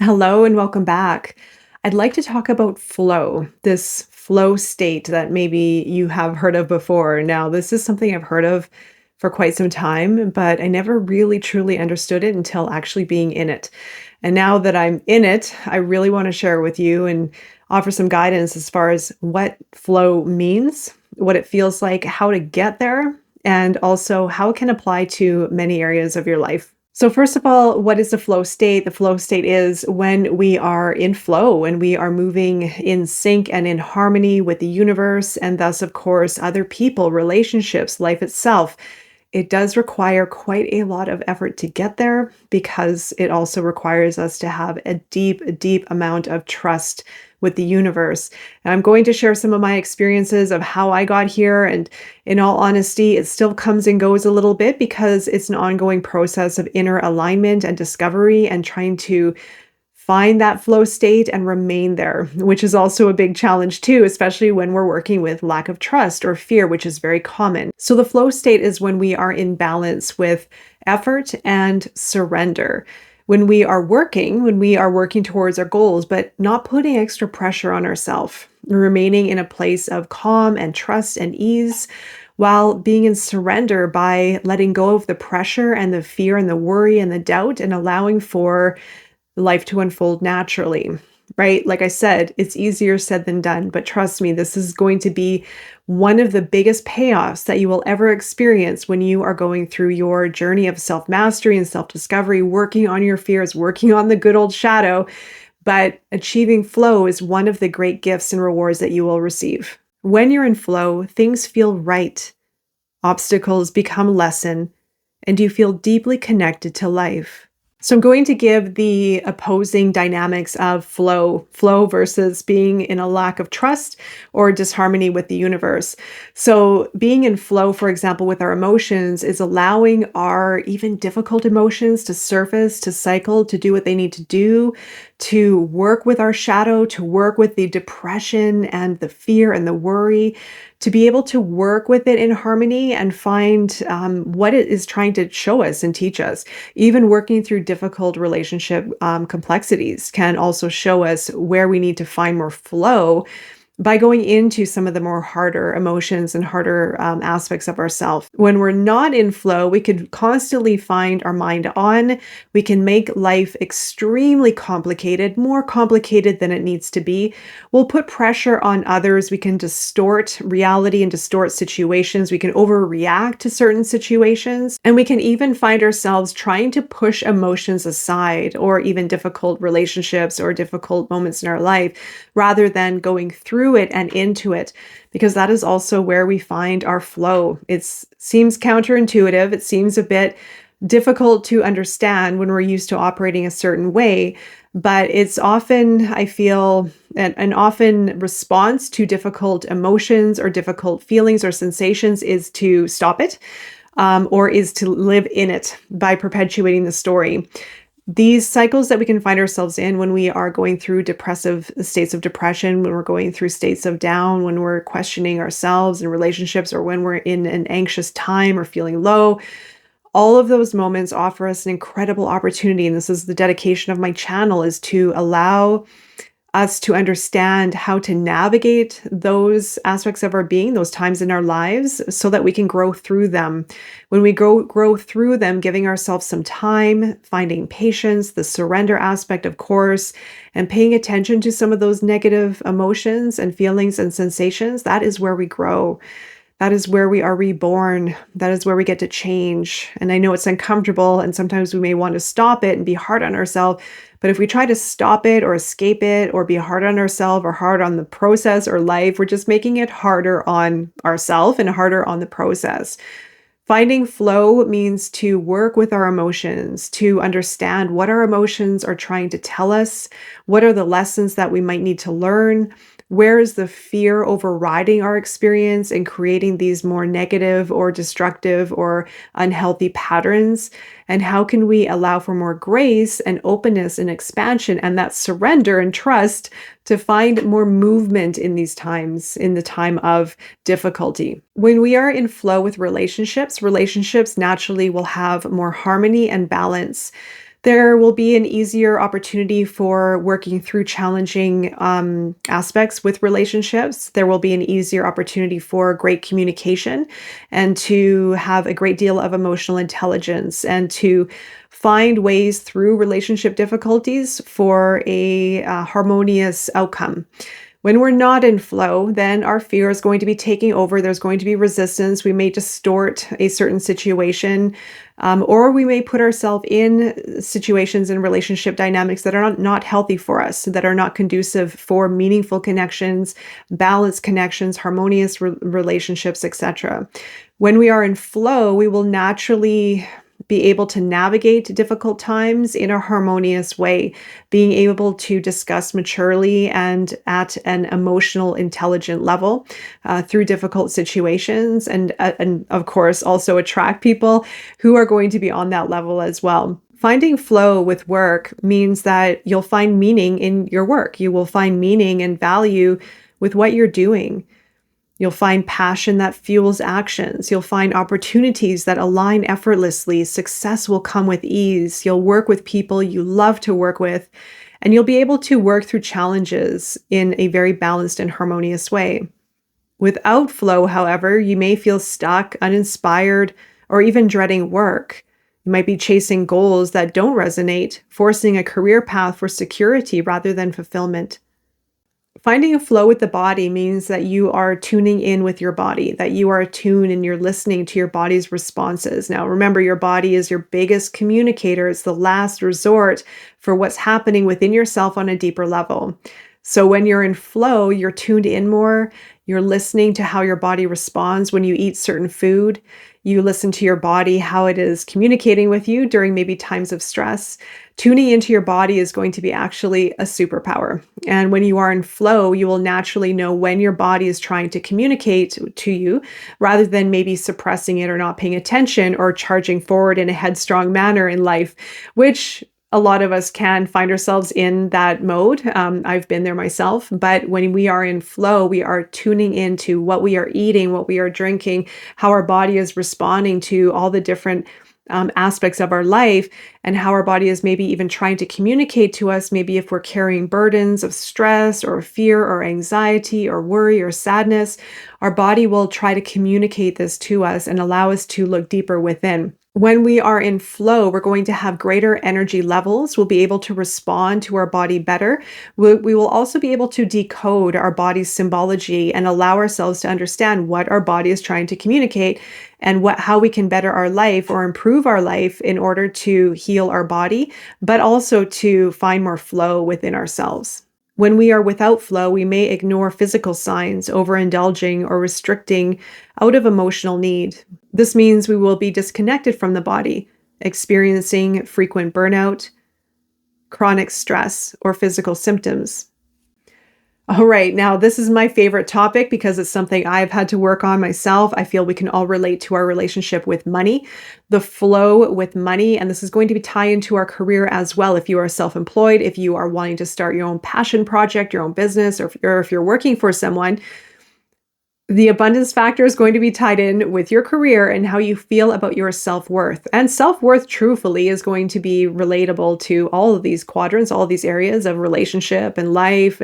Hello and welcome back. I'd like to talk about flow, this flow state that maybe you have heard of before. Now, this is something I've heard of for quite some time, but I never really truly understood it until actually being in it. And now that I'm in it, I really want to share with you and offer some guidance as far as what flow means, what it feels like, how to get there, and also how it can apply to many areas of your life. So, first of all, what is the flow state? The flow state is when we are in flow, when we are moving in sync and in harmony with the universe, and thus, of course, other people, relationships, life itself. It does require quite a lot of effort to get there because it also requires us to have a deep, deep amount of trust with the universe. And I'm going to share some of my experiences of how I got here. And in all honesty, it still comes and goes a little bit because it's an ongoing process of inner alignment and discovery and trying to find that flow state and remain there, which is also a big challenge too, especially when we're working with lack of trust or fear, which is very common. So the flow state is when we are in balance with effort and surrender. When we are working towards our goals, but not putting extra pressure on ourselves, remaining in a place of calm and trust and ease while being in surrender by letting go of the pressure and the fear and the worry and the doubt and allowing for life to unfold naturally, right? Like I said, it's easier said than done, but trust me, this is going to be one of the biggest payoffs that you will ever experience when you are going through your journey of self mastery and self discovery, working on your fears, working on the good old shadow. But achieving flow is one of the great gifts and rewards that you will receive. When you're in flow, things feel right, obstacles become lesson, and you feel deeply connected to life. So I'm going to give the opposing dynamics of flow versus being in a lack of trust or disharmony with the universe. So being in flow, for example, with our emotions is allowing our even difficult emotions to surface, to cycle, to do what they need to do, to work with our shadow, to work with the depression and the fear and the worry, to be able to work with it in harmony and find what it is trying to show us and teach us. Even working through difficult relationship complexities can also show us where we need to find more flow by going into some of the more harder emotions and harder aspects of ourselves. When we're not in flow, we could constantly find our mind on. We can make life extremely complicated, more complicated than it needs to be. We'll put pressure on others. We can distort reality and distort situations. We can overreact to certain situations. And we can even find ourselves trying to push emotions aside or even difficult relationships or difficult moments in our life rather than going through it and into it, because that is also where we find our flow. It seems counterintuitive. It seems a bit difficult to understand when we're used to operating a certain way, but it's often, I feel, an often response to difficult emotions or difficult feelings or sensations is to stop it, or is to live in it by perpetuating the story. These cycles that we can find ourselves in when we are going through depressive states of depression, when we're going through states of down, when we're questioning ourselves and relationships, or when we're in an anxious time or feeling low, all of those moments offer us an incredible opportunity. And this is the dedication of my channel, is to allow us to understand how to navigate those aspects of our being, those times in our lives, so that we can grow through them. When we grow through them, giving ourselves some time, finding patience, the surrender aspect, of course, and paying attention to some of those negative emotions and feelings and sensations, that is where we grow. That is where we are reborn. That is where we get to change. And I know it's uncomfortable, and sometimes we may want to stop it and be hard on ourselves. But if we try to stop it or escape it or be hard on ourselves or hard on the process or life, we're just making it harder on ourselves and harder on the process. Finding flow means to work with our emotions, to understand what our emotions are trying to tell us, what are the lessons that we might need to learn, where is the fear overriding our experience and creating these more negative or destructive or unhealthy patterns, and how can we allow for more grace and openness and expansion and that surrender and trust to find more movement in these times, in the time of difficulty. When we are in flow with relationships naturally will have more harmony and balance. There will be an easier opportunity for working through challenging aspects with relationships. There will be an easier opportunity for great communication and to have a great deal of emotional intelligence and to find ways through relationship difficulties for a harmonious outcome. When we're not in flow, then our fear is going to be taking over. There's going to be resistance. We may distort a certain situation, or we may put ourselves in situations and relationship dynamics that are not healthy for us, that are not conducive for meaningful connections, balanced connections, harmonious relationships, etc. When we are in flow, we will naturally be able to navigate difficult times in a harmonious way, being able to discuss maturely and at an emotional, intelligent level through difficult situations, and of course also attract people who are going to be on that level as well. Finding flow with work means that you'll find meaning in your work. You will find meaning and value with what you're doing. You'll find passion that fuels actions. You'll find opportunities that align effortlessly. Success will come with ease. You'll work with people you love to work with, and you'll be able to work through challenges in a very balanced and harmonious way. Without flow, however, you may feel stuck, uninspired, or even dreading work. You might be chasing goals that don't resonate, forcing a career path for security rather than fulfillment. Finding a flow with the body means that you are tuning in with your body, that you are attuned and you're listening to your body's responses. Now, remember, your body is your biggest communicator. It's the last resort for what's happening within yourself on a deeper level. So when you're in flow, you're tuned in more. You're listening to how your body responds when you eat certain food. You listen to your body, how it is communicating with you during maybe times of stress. Tuning into your body is going to be actually a superpower. And when you are in flow, you will naturally know when your body is trying to communicate to you rather than maybe suppressing it or not paying attention or charging forward in a headstrong manner in life, which a lot of us can find ourselves in that mode. I've been there myself, but when we are in flow, we are tuning into what we are eating, what we are drinking, how our body is responding to all the different aspects of our life, and how our body is maybe even trying to communicate to us, maybe if we're carrying burdens of stress or fear or anxiety or worry or sadness, our body will try to communicate this to us and allow us to look deeper within. When we are in flow, we're going to have greater energy levels. We'll be able to respond to our body better. We will also be able to decode our body's symbology and allow ourselves to understand what our body is trying to communicate and how we can better our life or improve our life in order to heal our body, but also to find more flow within ourselves. When we are without flow, we may ignore physical signs, overindulging or restricting out of emotional need. This means we will be disconnected from the body, experiencing frequent burnout, chronic stress, or physical symptoms. All right, now this is my favorite topic because it's something I've had to work on myself. I feel we can all relate to our relationship with money, the flow with money, and this is going to be tied into our career as well. If you are self-employed, if you are wanting to start your own passion project, your own business, or if you're working for someone, the abundance factor is going to be tied in with your career and how you feel about your self-worth. And self-worth, truthfully, is going to be relatable to all of these quadrants, all of these areas of relationship and life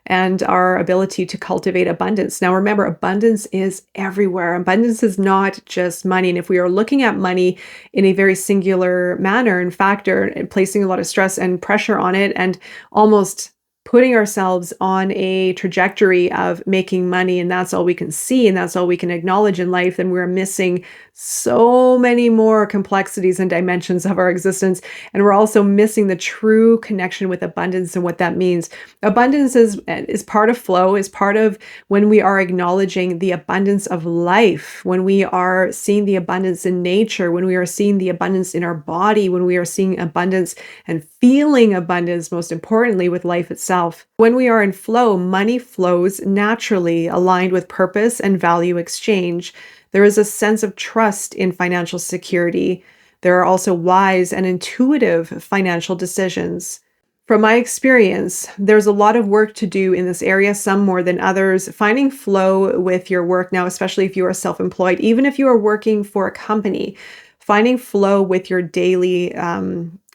and our ability to cultivate abundance. Now, remember, abundance is everywhere. Abundance is not just money. And if we are looking at money in a very singular manner and factor and placing a lot of stress and pressure on it and almost putting ourselves on a trajectory of making money, and that's all we can see and that's all we can acknowledge in life, then we're missing so many more complexities and dimensions of our existence. And we're also missing the true connection with abundance and what that means. Abundance is part of flow, is part of when we are acknowledging the abundance of life, when we are seeing the abundance in nature, when we are seeing the abundance in our body, when we are seeing abundance and feeling abundance, most importantly, with life itself. When we are in flow, money flows naturally, aligned with purpose and value exchange. There is a sense of trust in financial security. There are also wise and intuitive financial decisions. From my experience, there's a lot of work to do in this area, some more than others. Finding flow with your work now, especially if you are self-employed, even if you are working for a company, finding flow with your daily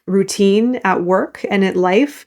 routine at work and at life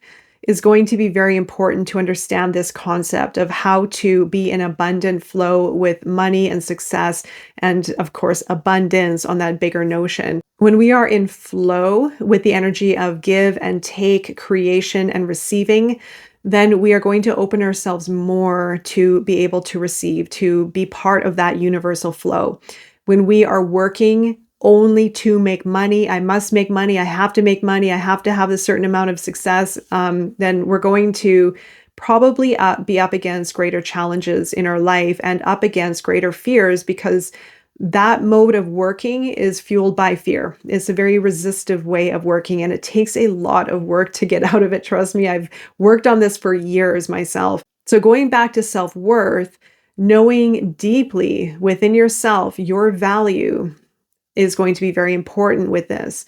is going to be very important to understand this concept of how to be in abundant flow with money and success, and of course, abundance on that bigger notion. When we are in flow with the energy of give and take, creation and receiving, then we are going to open ourselves more to be able to receive, to be part of that universal flow. When we are working only to make money, I must make money, I have to make money, I have to have a certain amount of success, then we're going to probably be up against greater challenges in our life and up against greater fears, because that mode of working is fueled by fear. It's a very resistive way of working, and it takes a lot of work to get out of it. Trust me, I've worked on this for years myself. So going back to self-worth, knowing deeply within yourself your value is going to be very important with this.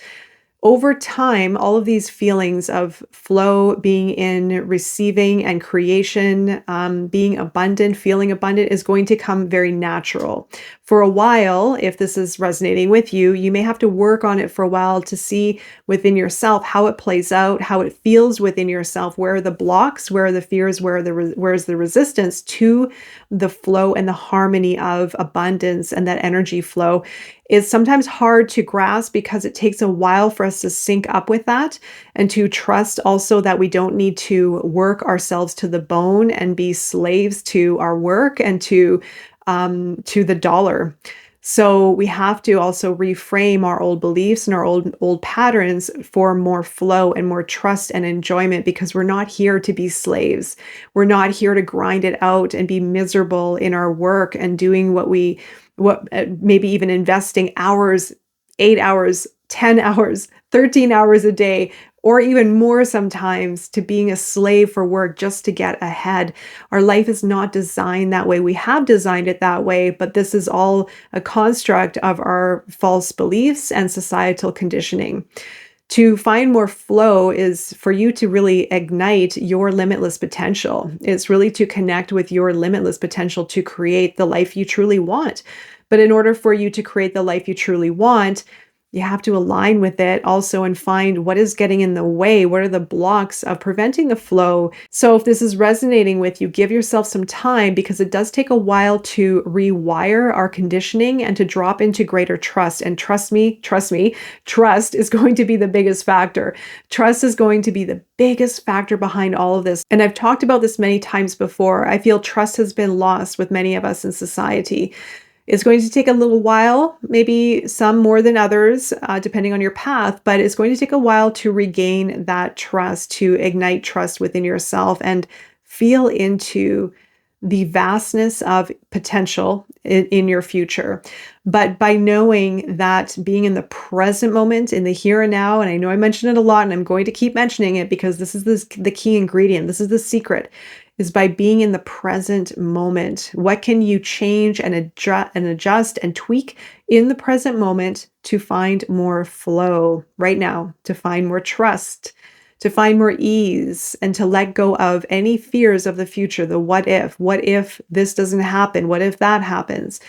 Over time, all of these feelings of flow, being in receiving and creation, being abundant, feeling abundant is going to come very natural. For a while, if this is resonating with you, you may have to work on it for a while to see within yourself how it plays out, how it feels within yourself, where are the blocks, where are the fears, where's the resistance to the flow and the harmony of abundance and that energy flow. Is sometimes hard to grasp because it takes a while for us to sync up with that and to trust also that we don't need to work ourselves to the bone and be slaves to our work and to the dollar. So we have to also reframe our old beliefs and our old patterns for more flow and more trust and enjoyment, because we're not here to be slaves. We're not here to grind it out and be miserable in our work and doing maybe even investing hours, 8 hours, 10 hours, 13 hours a day, or even more sometimes, to being a slave for work just to get ahead. Our life is not designed that way. We have designed it that way, but this is all a construct of our false beliefs and societal conditioning. To find more flow is for you to really ignite your limitless potential. It's really to connect with your limitless potential to create the life you truly want. But in order for you to create the life you truly want, you have to align with it also and find what is getting in the way. What are the blocks of preventing the flow? So if this is resonating with you, give yourself some time, because it does take a while to rewire our conditioning and to drop into greater trust. And trust me, trust is going to be the biggest factor. Trust is going to be the biggest factor behind all of this. And I've talked about this many times before. I feel trust has been lost with many of us in society. It's going to take a little while, maybe some more than others, depending on your path, but it's going to take a while to regain that trust, to ignite trust within yourself and feel into the vastness of potential in your future. But by knowing that being in the present moment, in the here and now, and I know I mention it a lot and I'm going to keep mentioning it because this is the key ingredient, this is the secret, is by being in the present moment. What can you change and adjust and tweak in the present moment to find more flow right now, to find more trust, to find more ease, and to let go of any fears of the future, the what if this doesn't happen, what if that happens,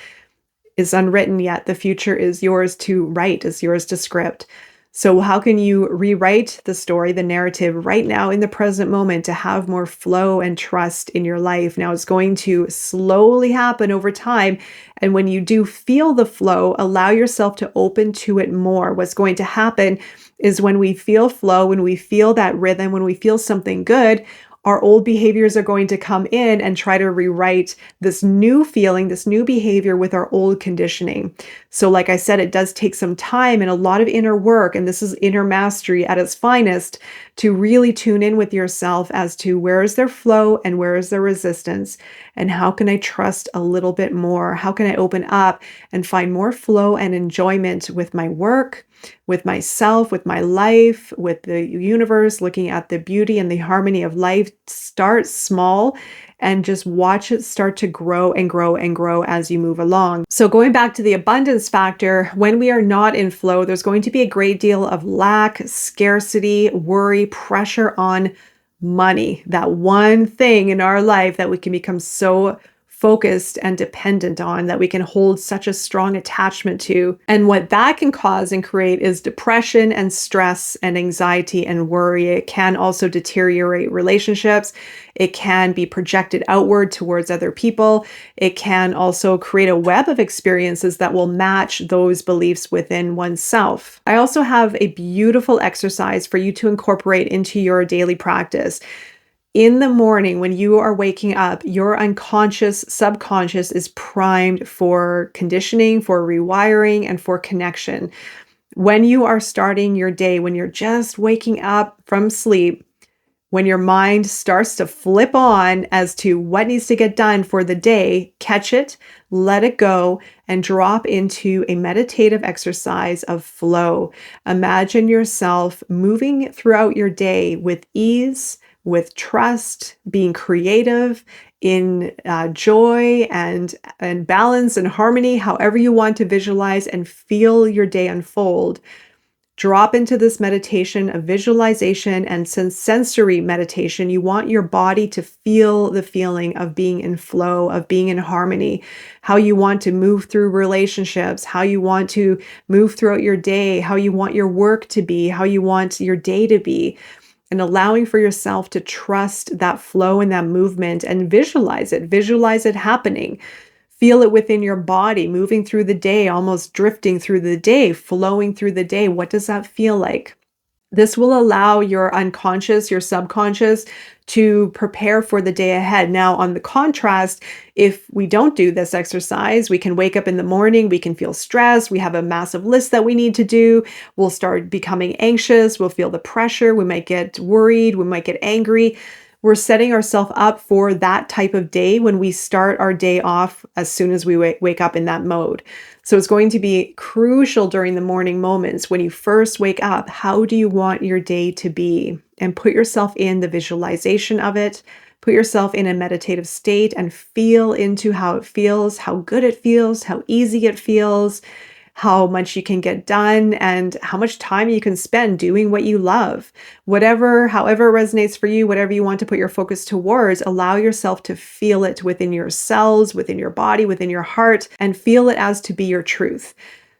is unwritten yet. The future is yours to write, is yours to script. So how can you rewrite the story, the narrative right now in the present moment to have more flow and trust in your life? Now it's going to slowly happen over time. And when you do feel the flow, allow yourself to open to it more. What's going to happen is when we feel flow, when we feel that rhythm, when we feel something good, our old behaviors are going to come in and try to rewrite this new feeling, this new behavior with our old conditioning. So like I said, it does take some time and a lot of inner work, and this is inner mastery at its finest, to really tune in with yourself as to where is there flow and where is there resistance, and how can I trust a little bit more? How can I open up and find more flow and enjoyment with my work, with myself, with my life, with the universe, looking at the beauty and the harmony of life. Start small and just watch it start to grow and grow and grow as you move along. So going back to the abundance factor, when we are not in flow, there's going to be a great deal of lack, scarcity, worry, pressure on money. That one thing in our life that we can become so focused and dependent on, that we can hold such a strong attachment to. And what that can cause and create is depression and stress and anxiety and worry. It can also deteriorate relationships. It can be projected outward towards other people. It can also create a web of experiences that will match those beliefs within oneself. I also have a beautiful exercise for you to incorporate into your daily practice. In the morning, when you are waking up, your unconscious, subconscious is primed for conditioning, for rewiring, and for connection. When you are starting your day, when you're just waking up from sleep, when your mind starts to flip on as to what needs to get done for the day, catch it, let it go, and drop into a meditative exercise of flow. Imagine yourself moving throughout your day with ease, with trust, being creative, in joy and balance and harmony, however you want to visualize and feel your day unfold. Drop into this meditation of visualization and sensory meditation. You want your body to feel the feeling of being in flow, of being in harmony, how you want to move through relationships, how you want to move throughout your day, how you want your work to be, how you want your day to be, and allowing for yourself to trust that flow and that movement and visualize it happening. Feel it within your body, moving through the day, almost drifting through the day, flowing through the day. What does that feel like? This will allow your unconscious, your subconscious to prepare for the day ahead. Now, on the contrast, if we don't do this exercise, we can wake up in the morning, we can feel stressed, we have a massive list that we need to do, we'll start becoming anxious, we'll feel the pressure, we might get worried, we might get angry. We're setting ourselves up for that type of day when we start our day off as soon as we wake up in that mode. So it's going to be crucial during the morning moments when you first wake up. How do you want your day to be? And put yourself in the visualization of it. Put yourself in a meditative state and feel into how it feels, how good it feels, how easy it feels, how much you can get done, and how much time you can spend doing what you love. However it resonates for you, whatever you want to put your focus towards, allow yourself to feel it within your cells, within your body, within your heart, and feel it as to be your truth.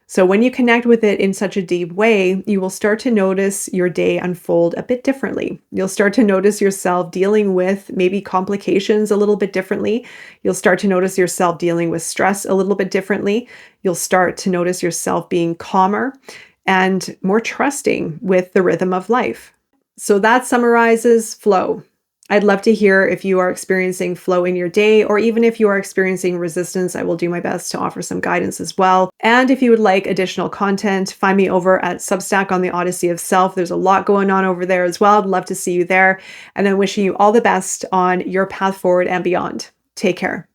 So when you connect with it in such a deep way, you will start to notice your day unfold a bit differently. You'll start to notice yourself dealing with maybe complications a little bit differently. You'll start to notice yourself dealing with stress a little bit differently. You'll start to notice yourself being calmer and more trusting with the rhythm of life. So that summarizes flow. I'd love to hear if you are experiencing flow in your day, or even if you are experiencing resistance. I will do my best to offer some guidance as well. And if you would like additional content, find me over at Substack on the Odyssey of Self. There's a lot going on over there as well. I'd love to see you there. And then wishing you all the best on your path forward and beyond. Take care.